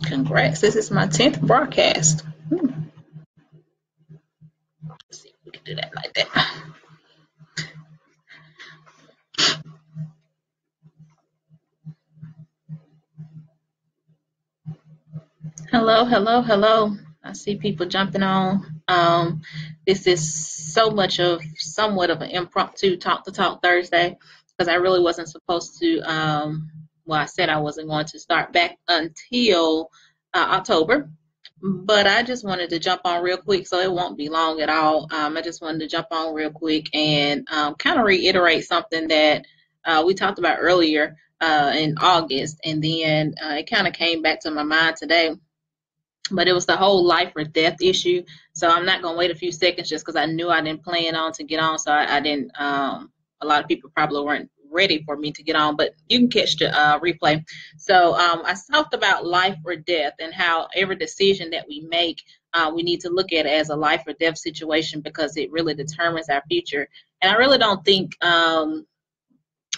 Congrats. This is my 10th broadcast. Let's see if we can do that like that. Hello, hello, hello. I see people jumping on. This is so much of somewhat of an impromptu talk to talk Thursday because I really wasn't supposed to. Well, I said I wasn't going to start back until October, but I just wanted to jump on real quick, so it won't be long at all. I just wanted to jump on real quick and kind of reiterate something that we talked about earlier in August, and then it kind of came back to my mind today, but it was the whole life or death issue. So I'm not gonna wait a few seconds just because I knew I didn't plan on to get on. So I didn't. A lot of people probably weren't ready for me to get on, but you can catch the replay. So I talked about life or death and how every decision that we make, we need to look at it as a life or death situation because it really determines our future. And I really don't think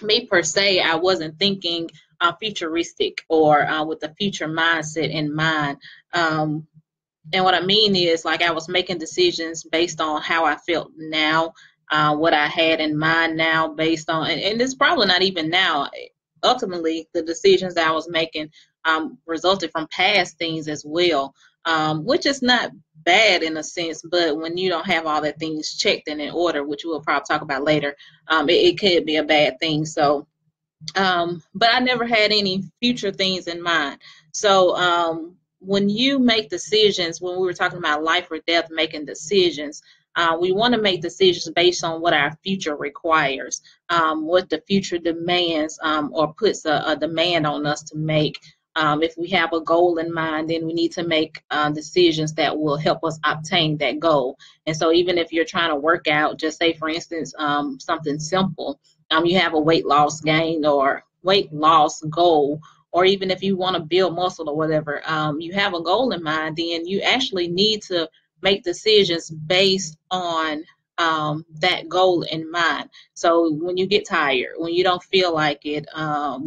me per se, I wasn't thinking futuristic or with the future mindset in mind. Um, and what I mean is, like, I was making decisions based on how I felt now, what I had in mind now, based on, and it's probably not even now. Ultimately, the decisions that I was making resulted from past things as well, which is not bad in a sense, but when you don't have all the things checked and in order, which we'll probably talk about later, it could be a bad thing. So, but I never had any future things in mind. So, when you make decisions, when we were talking about life or death, making decisions, we want to make decisions based on what our future requires, what the future demands, or puts a demand on us to make. If we have a goal in mind, then we need to make decisions that will help us obtain that goal. And so, even if you're trying to work out, just say, for instance, something simple, you have a weight loss gain or weight loss goal, or even if you want to build muscle or whatever, you have a goal in mind, then you actually need to make decisions based on that goal in mind. So when you get tired, when you don't feel like it,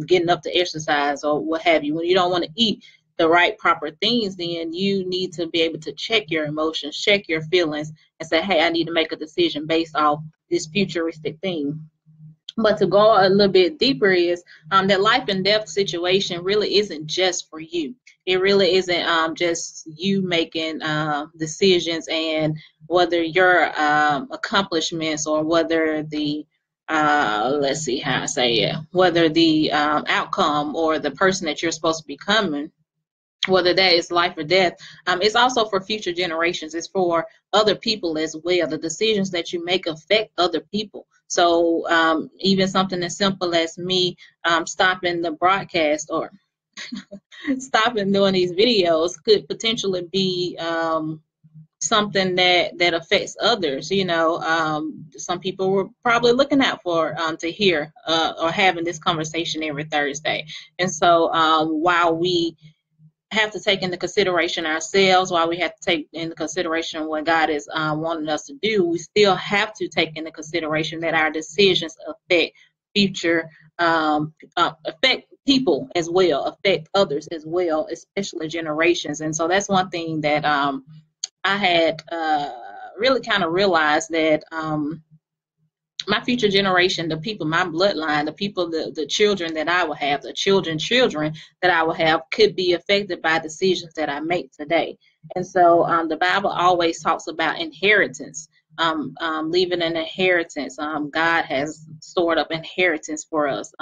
getting up to exercise or what have you, when you don't want to eat the right proper things, then you need to be able to check your emotions, check your feelings, and say, hey, I need to make a decision based off this futuristic thing. But to go a little bit deeper is that life and death situation really isn't just for you. It really isn't just you making decisions, and whether your accomplishments or whether the let's see how I say it, whether the outcome or the person that you're supposed to be becoming, whether that is life or death. It's also for future generations. It's for other people as well. The decisions that you make affect other people. So even something as simple as me stopping the broadcast or stopping doing these videos could potentially be something that affects others. Some people were probably looking out for to hear or having this conversation every Thursday. And so while we have to take into consideration ourselves, while we have to take into consideration what God is wanting us to do, we still have to take into consideration that our decisions affect future, affect people as well, affect others as well, especially generations. And so that's one thing that I had really kind of realized that my future generation, the people, my bloodline, the people, the children that I will have, the children that I will have could be affected by decisions that I make today. And so the Bible always talks about inheritance, leaving an inheritance. God has stored up inheritance for us.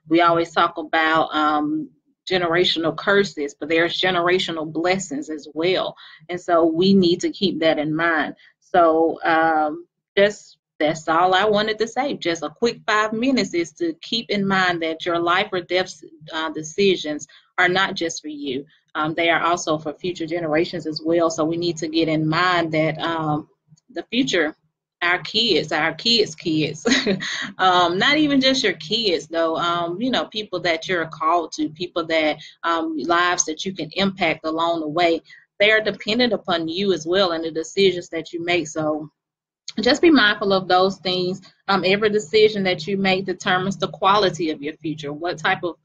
We always talk about generational curses, but there's generational blessings as well. And so we need to keep that in mind. So just that's all I wanted to say. Just a quick 5 minutes is to keep in mind that your life or death decisions are not just for you. They are also for future generations as well. So we need to get in mind that the future, our kids, not even just your kids though, people that you're called to, people that lives that you can impact along the way, they are dependent upon you as well and the decisions that you make. So just be mindful of those things. Every decision that you make determines the quality of your future. What type of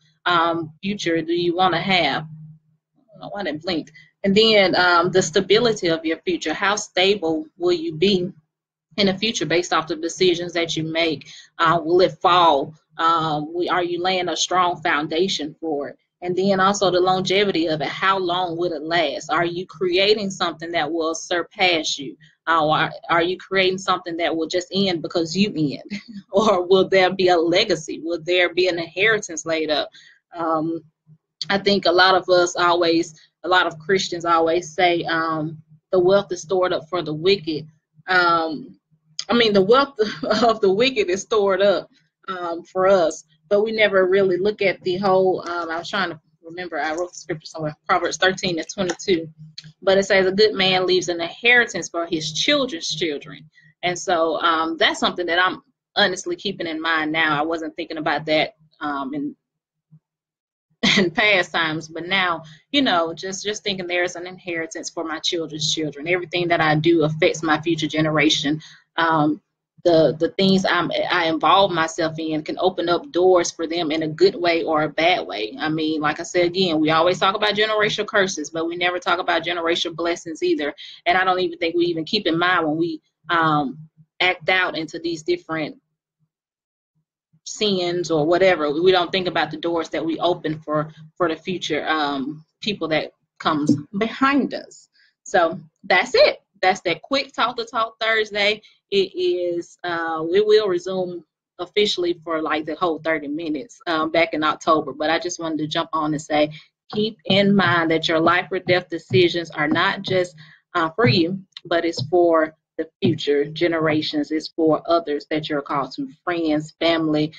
future do you want to have? I don't know why that blinked. And then the stability of your future. How stable will you be in the future based off the decisions that you make? Will it fall? Are you laying a strong foundation for it? And then also the longevity of it. How long will it last? Are you creating something that will surpass you? Are you creating something that will just end because you end? Or will there be a legacy? Will there be an inheritance laid up? Um, I think a lot of Christians always say, the wealth is stored up for the wicked. Um, I mean, the wealth of the wicked is stored up for us, but we never really look at the whole. I was trying to remember, I wrote the scripture somewhere, Proverbs 13:22, but it says, a good man leaves an inheritance for his children's children. And so that's something that I'm honestly keeping in mind now. I wasn't thinking about that in in past times, but now, just thinking there's an inheritance for my children's children. Everything that I do affects my future generation. um, the things I involve myself in can open up doors for them in a good way or a bad way. I mean, like I said again, we always talk about generational curses, but we never talk about generational blessings either. And I don't even think we even keep in mind when we act out into these different sins or whatever. We don't think about the doors that we open for the future people that comes behind us. So that's it. That's that quick talk to talk Thursday. It is we will resume officially for like the whole 30 minutes back in October, but I just wanted to jump on and say, keep in mind that your life or death decisions are not just for you, but it's for the future generations. Is for others that you're called to, friends, family,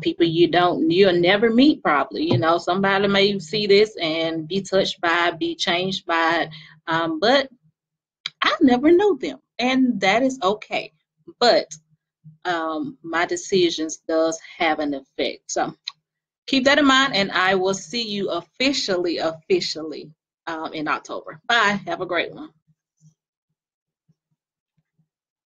people you'll never meet probably. Somebody may see this and be touched by it, be changed by it, but I never know them, and that is okay. But my decisions does have an effect. So keep that in mind, and I will see you officially in October. Bye. Have a great one.